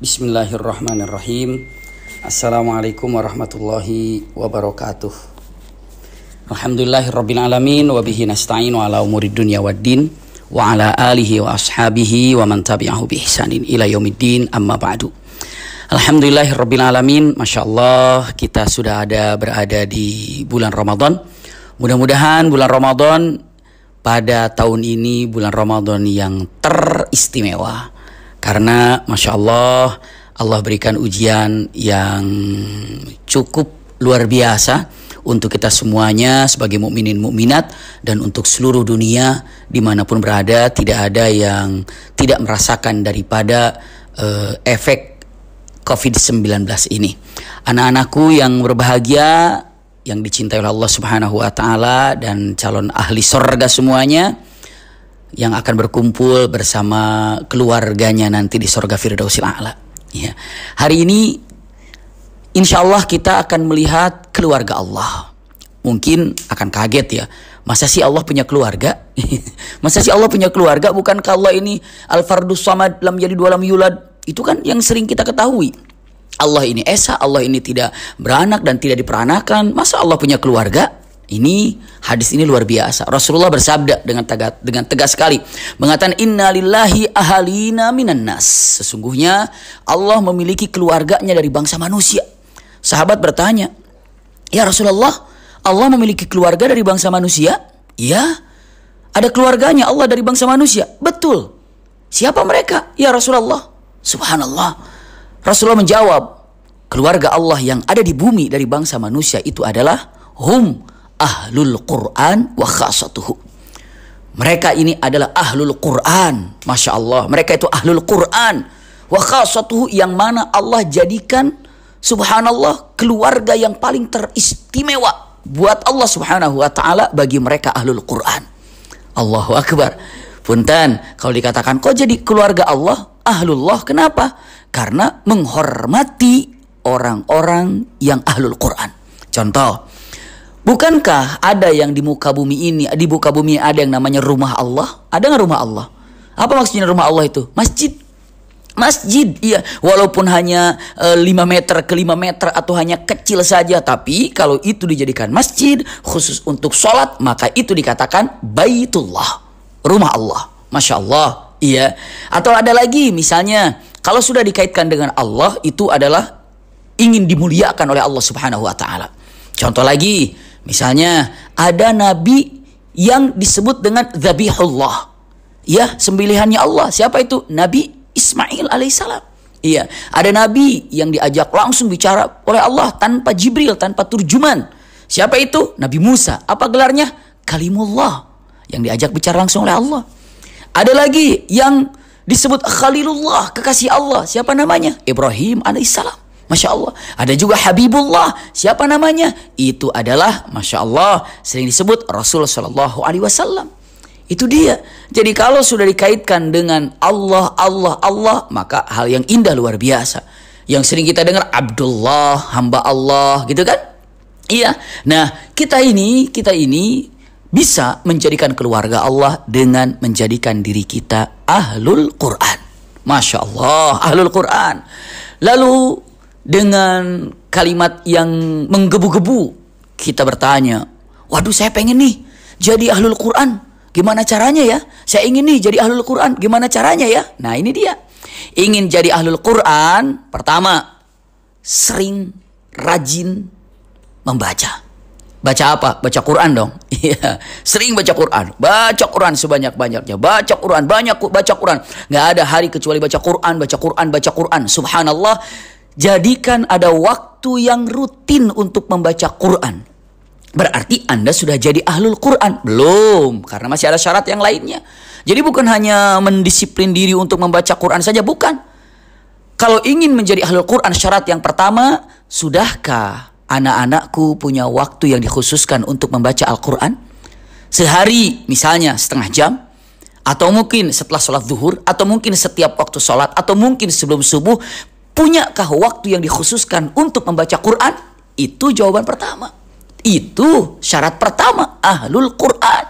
Bismillahirrahmanirrahim. Assalamualaikum warahmatullahi wabarakatuh. Alhamdulillahirabbil alamin wa bihi nasta'inu ala umuri dunya waddin wa ala alihi wa ashabihi wa man tabi'ahu bi ihsanin ila yaumiddin, amma ba'du. Alhamdulillahirabbil alamin. Masyaallah, kita sudah berada di bulan Ramadan. Mudah-mudahan bulan Ramadan pada tahun ini bulan Ramadan yang teristimewa. Karena Masya Allah, Allah berikan ujian yang cukup luar biasa untuk kita semuanya sebagai mukminin mukminat, dan untuk seluruh dunia dimanapun berada, tidak ada yang tidak merasakan daripada efek COVID-19 ini. Anak-anakku yang berbahagia, yang dicintai oleh Allah Subhanahu wa Ta'ala, dan calon ahli surga semuanya yang akan berkumpul bersama keluarganya nanti di surga Firdausil A'la. Ya. Hari ini insya Allah kita akan melihat keluarga Allah. Mungkin akan kaget ya, masa sih Allah punya keluarga? Masa sih Allah punya keluarga? Bukankah Allah ini Al-Fardus Samad, lam yalid wa lam yulad? Itu kan yang sering kita ketahui. Allah ini esa, Allah ini tidak beranak dan tidak diperanakan. Masa Allah punya keluarga? Ini hadis ini luar biasa. Rasulullah bersabda dengan tegas sekali, mengatakan inna lillahi ahalina minan nas. Sesungguhnya Allah memiliki keluarganya dari bangsa manusia. Sahabat bertanya, ya Rasulullah, Allah memiliki keluarga dari bangsa manusia? Ya, ada keluarganya Allah dari bangsa manusia. Betul. Siapa mereka? Ya Rasulullah. Subhanallah. Rasulullah menjawab, keluarga Allah yang ada di bumi dari bangsa manusia itu adalah hum ahlul Quran wa khasatuhu. Mereka ini adalah ahlul Quran. Masya Allah, mereka itu ahlul Quran wa khasatuhu, yang mana Allah jadikan subhanallah keluarga yang paling teristimewa buat Allah Subhanahu wa Ta'ala bagi mereka ahlul Quran. Allahu Akbar. Punten, kalau dikatakan kok jadi keluarga Allah ahlullah, kenapa? Karena menghormati orang-orang yang ahlul Quran. Contoh, bukankah ada yang di muka bumi ini, di muka bumi ada yang namanya rumah Allah? Ada nggak rumah Allah? Apa maksudnya rumah Allah itu? Masjid. Masjid, iya. Walaupun hanya 5 meter ke 5 meter atau hanya kecil saja, tapi kalau itu dijadikan masjid khusus untuk sholat, maka itu dikatakan Baitullah, rumah Allah. Masya Allah, iya. Atau ada lagi misalnya, kalau sudah dikaitkan dengan Allah, itu adalah ingin dimuliakan oleh Allah Subhanahu wa Ta'ala. Contoh lagi, misalnya ada nabi yang disebut dengan Zabihullah. Ya, sembelihannya Allah. Siapa itu? Nabi Ismail alaihissalam. Iya, ada nabi yang diajak langsung bicara oleh Allah tanpa Jibril, tanpa turjuman. Siapa itu? Nabi Musa. Apa gelarnya? Kalimullah, yang diajak bicara langsung oleh Allah. Ada lagi yang disebut Khalilullah, kekasih Allah. Siapa namanya? Ibrahim alaihissalam. Masya Allah. Ada juga Habibullah. Siapa namanya? Itu adalah Masya Allah sering disebut Rasul Sallallahu Alaihi Wasallam. Itu dia. Jadi kalau sudah dikaitkan dengan Allah, Allah, Allah, maka hal yang indah luar biasa. Yang sering kita dengar Abdullah, hamba Allah, gitu kan? Iya. Nah, kita ini bisa menjadikan keluarga Allah dengan menjadikan diri kita ahlul Quran. Masya Allah, ahlul Quran. Lalu dengan kalimat yang menggebu-gebu, kita bertanya, waduh, saya pengen nih jadi ahlul Quran, gimana caranya ya? Saya ingin nih jadi ahlul Quran, gimana caranya ya? Nah, ini dia. Ingin jadi ahlul Quran, pertama, sering rajin membaca. Baca apa? Baca Quran dong. Iya, sering baca Quran. Baca Quran sebanyak-banyaknya. Baca Quran, banyak baca Quran. Nggak ada hari kecuali baca Quran, baca Quran, baca Quran. Subhanallah. Jadikan ada waktu yang rutin untuk membaca Quran. Berarti Anda sudah jadi ahlul Quran? Belum, karena masih ada syarat yang lainnya. Jadi bukan hanya mendisiplin diri untuk membaca Quran saja, bukan. Kalau ingin menjadi ahlul Quran, syarat yang pertama, sudahkah anak-anakku punya waktu yang dikhususkan untuk membaca Al-Quran? Sehari misalnya setengah jam, atau mungkin setelah sholat zuhur, atau mungkin setiap waktu sholat, atau mungkin sebelum subuh. Punyakah waktu yang dikhususkan untuk membaca Quran? Itu jawaban pertama. Itu syarat pertama, ahlul Quran.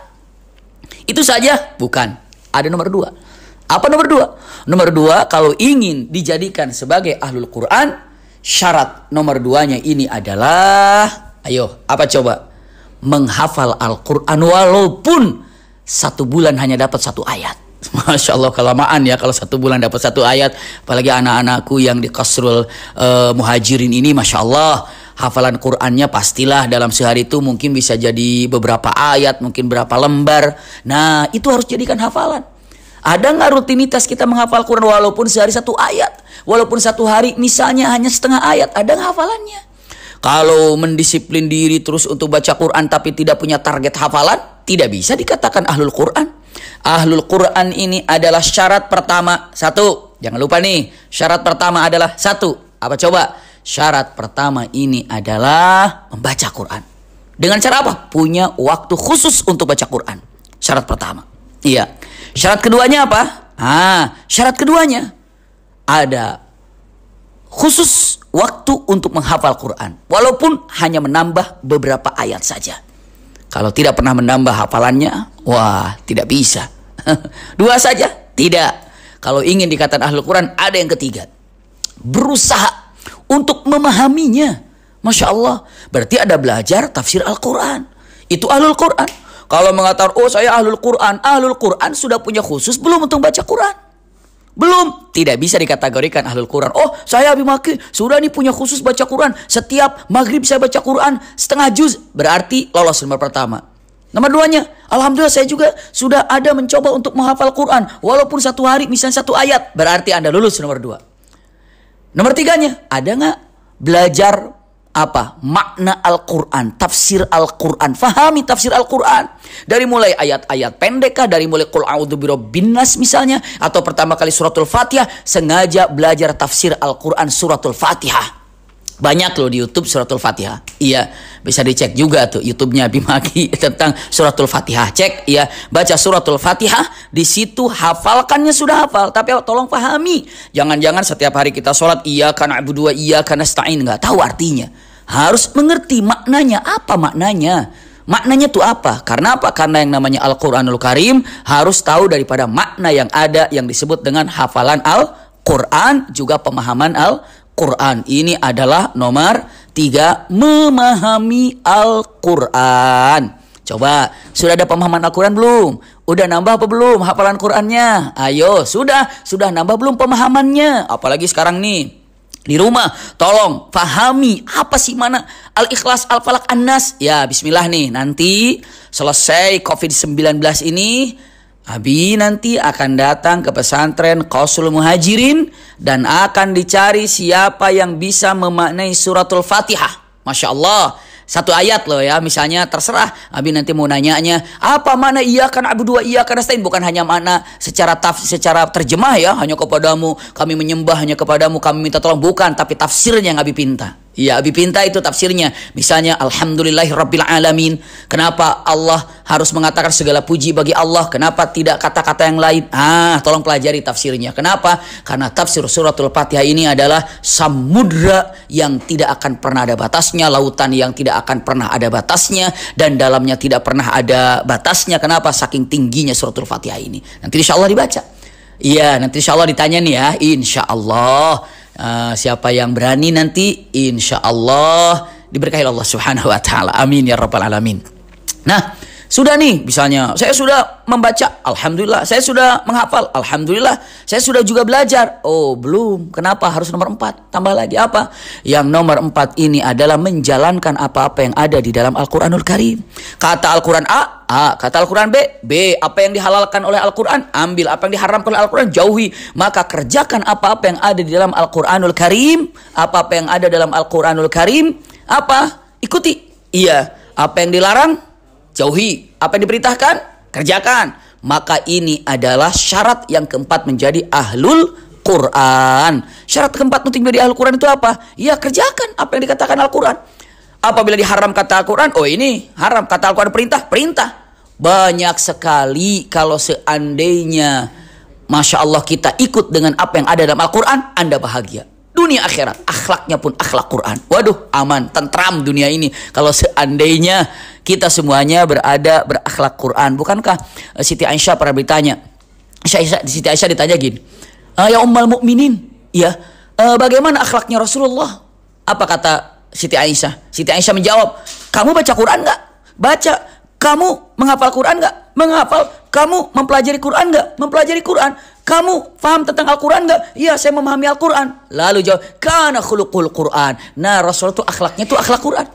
Itu saja? Bukan. Ada nomor 2. Apa nomor dua? Nomor dua, kalau ingin dijadikan sebagai ahlul Quran, syarat nomor duanya ini adalah, ayo, apa coba? Menghafal Al-Quran walaupun 1 bulan hanya dapat 1 ayat. Masya Allah, kelamaan ya kalau 1 bulan dapat 1 ayat. Apalagi anak-anakku yang di Qasrul Muhajirin ini, Masya Allah, hafalan Qurannya pastilah dalam sehari itu mungkin bisa jadi beberapa ayat, mungkin berapa lembar. Nah, itu harus jadikan hafalan. Ada nggak rutinitas kita menghafal Quran walaupun sehari 1 ayat? Walaupun 1 hari misalnya hanya setengah ayat, ada nggak hafalannya? Kalau mendisiplin diri terus untuk baca Quran tapi tidak punya target hafalan, tidak bisa dikatakan ahlul Quran. Ahlul Quran ini adalah syarat pertama. 1, jangan lupa nih, syarat pertama adalah 1. Apa coba? Syarat pertama ini adalah membaca Quran. Dengan cara apa? Punya waktu khusus untuk baca Quran. Syarat pertama. Iya. Syarat keduanya apa? Syarat keduanya ada khusus waktu untuk menghafal Quran. Walaupun hanya menambah beberapa ayat saja. Kalau tidak pernah menambah hafalannya, wah, tidak bisa. 2 saja? Tidak. Kalau ingin dikatakan ahlul Quran, ada yang ketiga. Berusaha untuk memahaminya. Masya Allah. Berarti ada belajar tafsir Al-Quran. Itu ahlul Quran. Kalau mengatakan, oh saya ahlul Quran sudah punya khusus belum untuk baca Quran? Belum, tidak bisa dikategorikan ahlul Quran. Oh, saya Habib Maki sudah nih punya khusus baca Quran. Setiap maghrib saya baca Quran setengah juz. Berarti lolos nomor pertama. Nomor 2-nya, alhamdulillah saya juga sudah ada mencoba untuk menghafal Quran. Walaupun 1 hari misalnya 1 ayat. Berarti Anda lulus nomor 2. Nomor 3-nya, ada nggak belajar apa? Makna Al-Quran, tafsir Al-Quran. Fahami tafsir Al-Quran. Dari mulai ayat-ayat pendek, dari mulai Qul a'udzu birabbin nas misalnya, atau pertama kali suratul Fatihah, sengaja belajar tafsir Al-Quran suratul Fatihah. Banyak loh di YouTube suratul Fatihah. Iya, bisa dicek juga tuh YouTube-nya Bimaki tentang suratul Fatihah. Cek, ya, baca suratul Fatihah, di situ hafalkannya sudah hafal, tapi tolong pahami. Jangan-jangan setiap hari kita sholat iyyaka na'budu wa iyyaka nasta'in, nggak tahu artinya. Harus mengerti maknanya. Apa maknanya? Maknanya itu apa? Karena apa? Karena yang namanya Al-Quranul Karim harus tahu daripada makna yang ada yang disebut dengan hafalan Al-Quran, juga pemahaman Al-Quran. Ini adalah nomor 3, memahami Al-Quran. Coba, sudah ada pemahaman Al-Quran belum? Udah nambah apa belum hafalan Qurannya? Ayo, sudah nambah belum pemahamannya? Apalagi sekarang nih di rumah, tolong pahami apa sih mana Al-Ikhlas, Al-Falaq, An-Nas. Ya, bismillah nih, nanti selesai COVID-19 ini, Abi nanti akan datang ke pesantren Qasrul Muhajirin dan akan dicari siapa yang bisa memaknai suratul Fatihah. Masya Allah. 1 ayat loh ya, misalnya terserah. Abi nanti mau nanyanya, apa mana iyyaka na'budu wa iyyaka nasta'in? Bukan hanya makna secara terjemah ya, hanya kepadamu kami menyembah, hanya kepadamu kami minta tolong. Bukan, tapi tafsirnya yang Abi pinta. Ya, Abi pinta itu tafsirnya. Misalnya, alhamdulillahirabbil alamin. Kenapa Allah harus mengatakan segala puji bagi Allah? Kenapa tidak kata-kata yang lain? Tolong pelajari tafsirnya. Kenapa? Karena tafsir suratul Fatihah ini adalah samudra yang tidak akan pernah ada batasnya, lautan yang tidak akan pernah ada batasnya, dan dalamnya tidak pernah ada batasnya. Kenapa? Saking tingginya suratul Fatihah ini. Nanti insya Allah dibaca. Iya, nanti insya Allah ditanya nih ya. Insya Allah. Siapa yang berani nanti insya Allah diberkahi Allah subhanahu wa ta'ala. Amin ya rabbal alamin. Nah, sudah nih, misalnya saya sudah membaca, alhamdulillah. Saya sudah menghafal, alhamdulillah. Saya sudah juga belajar. Oh, belum. Kenapa? Harus nomor 4. Tambah lagi apa? Yang nomor 4 ini adalah menjalankan apa-apa yang ada di dalam Al-Quranul Karim. Kata Al-Quran A, kata Al-Quran B. Apa yang dihalalkan oleh Al-Quran, ambil. Apa yang diharamkan oleh Al-Quran, jauhi. Maka kerjakan apa-apa yang ada di dalam Al-Quranul Karim. Apa-apa yang ada dalam Al-Quranul Karim, apa? Ikuti. Iya. Apa yang dilarang, jauhi. Apa yang diperintahkan, kerjakan. Maka ini adalah syarat yang keempat menjadi ahlul Quran. Syarat keempat untuk menjadi ahlul Quran itu apa? Ya, kerjakan apa yang dikatakan Al-Quran. Apabila diharam kata Al-Quran, oh ini haram. Kata Al-Quran perintah. Banyak sekali kalau seandainya Masya Allah kita ikut dengan apa yang ada dalam Al-Quran, Anda bahagia. Dunia akhirat, akhlaknya pun akhlak Quran. Waduh, aman, tentram dunia ini. Kalau seandainya kita semuanya berakhlak Quran. Bukankah Siti Aisyah pernah bertanya, Siti Aisyah ditanya gini, ya Ummul Mukminin, ya, bagaimana akhlaknya Rasulullah? Apa kata Siti Aisyah? Siti Aisyah menjawab, kamu baca Quran nggak? Baca. Kamu menghafal Quran nggak? Menghafal. Kamu mempelajari Quran nggak? Mempelajari Quran. Kamu paham tentang Al-Quran nggak? Iya, saya memahami Al-Quran. Lalu jawab, kana khuluqul Quran. Nah, Rasul itu akhlaknya itu akhlak Quran.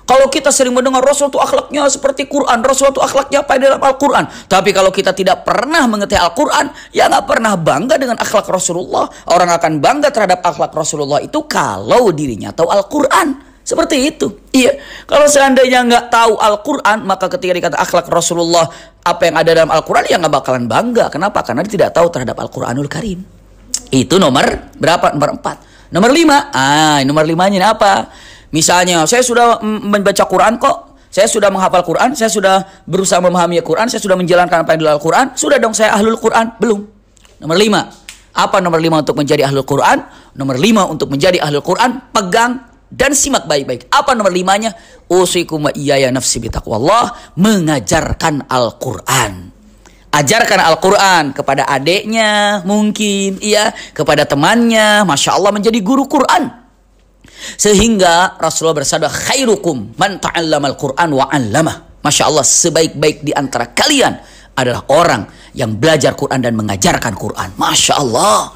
Kalau kita sering mendengar Rasul itu akhlaknya seperti Quran, Rasul itu akhlaknya apa dalam Al-Quran. Tapi kalau kita tidak pernah mengerti Al-Quran, ya nggak pernah bangga dengan akhlak Rasulullah. Orang akan bangga terhadap akhlak Rasulullah itu kalau dirinya tahu Al-Quran. Seperti itu. Iya. Kalau seandainya nggak tahu Al-Quran, maka ketika dikata akhlak Rasulullah, apa yang ada dalam Al-Quran, ya nggak bakalan bangga. Kenapa? Karena dia tidak tahu terhadap Al-Quranul Karim. Itu nomor berapa? Nomor 4. Nomor 5. Nomor 5-nya ini apa? Misalnya, saya sudah membaca Quran kok. Saya sudah menghafal Quran. Saya sudah berusaha memahami Quran. Saya sudah menjalankan apa yang di dalam Al-Quran. Sudah dong saya ahlul Quran? Belum. Nomor 5. Apa nomor 5 untuk menjadi ahlul Quran? Nomor 5 untuk menjadi ahlul Quran, pegang dan simak baik-baik. Apa nomor 5-nya? Usikum wa iyaya nafsi bitaqwallah, mengajarkan Al-Quran. Ajarkan Al-Quran kepada adiknya mungkin, iya, kepada temannya. Masya Allah, menjadi guru Quran. Sehingga Rasulullah bersabda, khairukum man ta'allama Al-Quran wa 'allamah. Masya Allah, sebaik-baik di antara kalian adalah orang yang belajar Quran dan mengajarkan Quran. Masya Allah.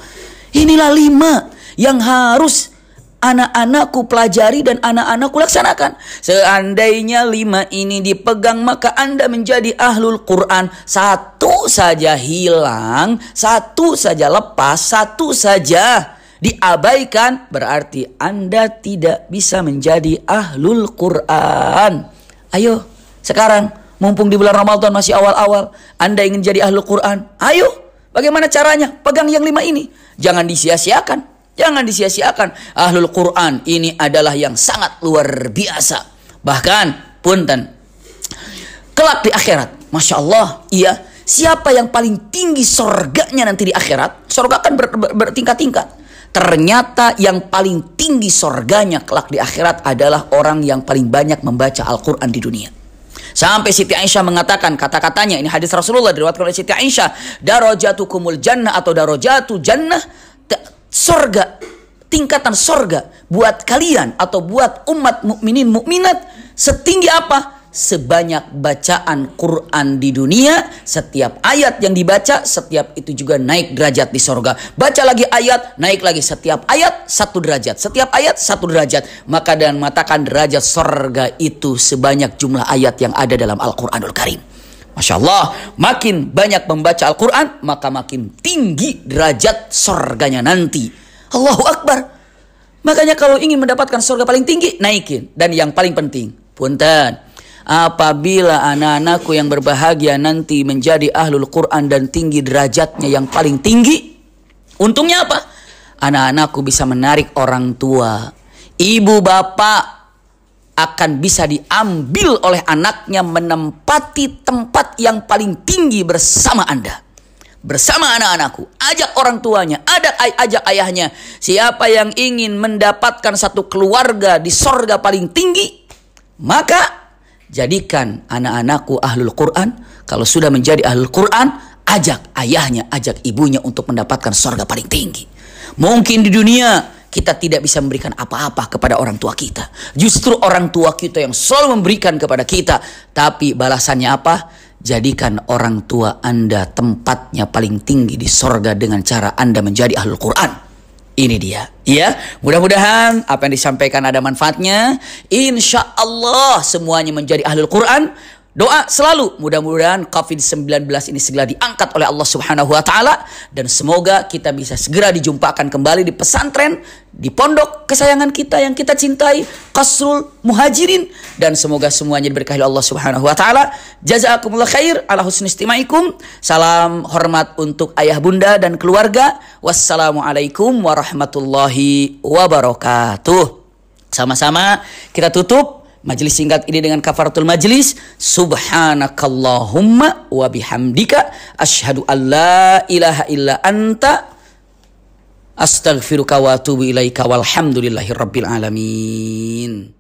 Inilah 5 yang harus anak-anakku pelajari dan anak-anakku laksanakan. Seandainya 5 ini dipegang, maka Anda menjadi ahlul Quran. 1 saja hilang, 1 saja lepas, 1 saja diabaikan, berarti Anda tidak bisa menjadi ahlul Quran. Ayo, sekarang mumpung di bulan Ramadan masih awal-awal, Anda ingin jadi ahlul Quran. Ayo, bagaimana caranya? Pegang yang 5 ini. Jangan disia-siakan. Jangan disia-siakan. Ahlul Quran ini adalah yang sangat luar biasa. Bahkan, punten, kelak di akhirat, Masya Allah, iya, siapa yang paling tinggi sorganya nanti di akhirat? Sorga kan bertingkat-tingkat. Ternyata yang paling tinggi sorganya kelak di akhirat adalah orang yang paling banyak membaca Al-Quran di dunia. Sampai Siti Aisyah mengatakan kata-katanya, ini hadis Rasulullah diriwayatkan oleh Siti Aisyah, darajatukumul jannah atau darajatu jannah, sorga, tingkatan sorga buat kalian atau buat umat mukminin mukminat setinggi apa? Sebanyak bacaan Quran di dunia. Setiap ayat yang dibaca, setiap itu juga naik derajat di sorga. Baca lagi ayat, naik lagi. Setiap ayat 1 derajat, setiap ayat 1 derajat. Maka dan mengatakan derajat sorga itu sebanyak jumlah ayat yang ada dalam Al-Quranul Karim. Masya Allah, makin banyak membaca Al-Quran, maka makin tinggi derajat sorganya nanti. Allahu Akbar. Makanya kalau ingin mendapatkan sorga paling tinggi, naikin. Dan yang paling penting, punten, apabila anak-anakku yang berbahagia nanti menjadi ahlul Quran dan tinggi derajatnya yang paling tinggi, untungnya apa? Anak-anakku bisa menarik orang tua. Ibu bapak akan bisa diambil oleh anaknya menempati tempat yang paling tinggi bersama Anda. Bersama anak-anakku. Ajak orang tuanya, ajak ayahnya. Siapa yang ingin mendapatkan satu keluarga di sorga paling tinggi, maka jadikan anak-anakku ahlul Quran. Kalau sudah menjadi ahlul Quran, ajak ayahnya, ajak ibunya untuk mendapatkan surga paling tinggi. Mungkin di dunia kita tidak bisa memberikan apa-apa kepada orang tua kita. Justru orang tua kita yang selalu memberikan kepada kita. Tapi balasannya apa? Jadikan orang tua Anda tempatnya paling tinggi di surga dengan cara Anda menjadi ahlul Quran. Ini dia, ya. Mudah-mudahan apa yang disampaikan ada manfaatnya. Insya Allah semuanya menjadi ahlul Quran. Doa selalu mudah-mudahan COVID-19 ini segera diangkat oleh Allah Subhanahu wa taala dan semoga kita bisa segera dijumpakan kembali di pesantren, di pondok kesayangan kita yang kita cintai, Qasrul Muhajirin, dan semoga semuanya diberkahi oleh Allah Subhanahu wa taala. Jazakumullah khair ala husni istimaikum. Salam hormat untuk ayah bunda dan keluarga. Wassalamualaikum warahmatullahi wabarakatuh. Sama-sama kita tutup majlis singkat ini dengan kafaratul majlis. Subhanakallahumma wa bihamdika asyhadu an la ilaha illa anta astaghfiruka wa atubu ilaika walhamdulillahi rabbil alamin.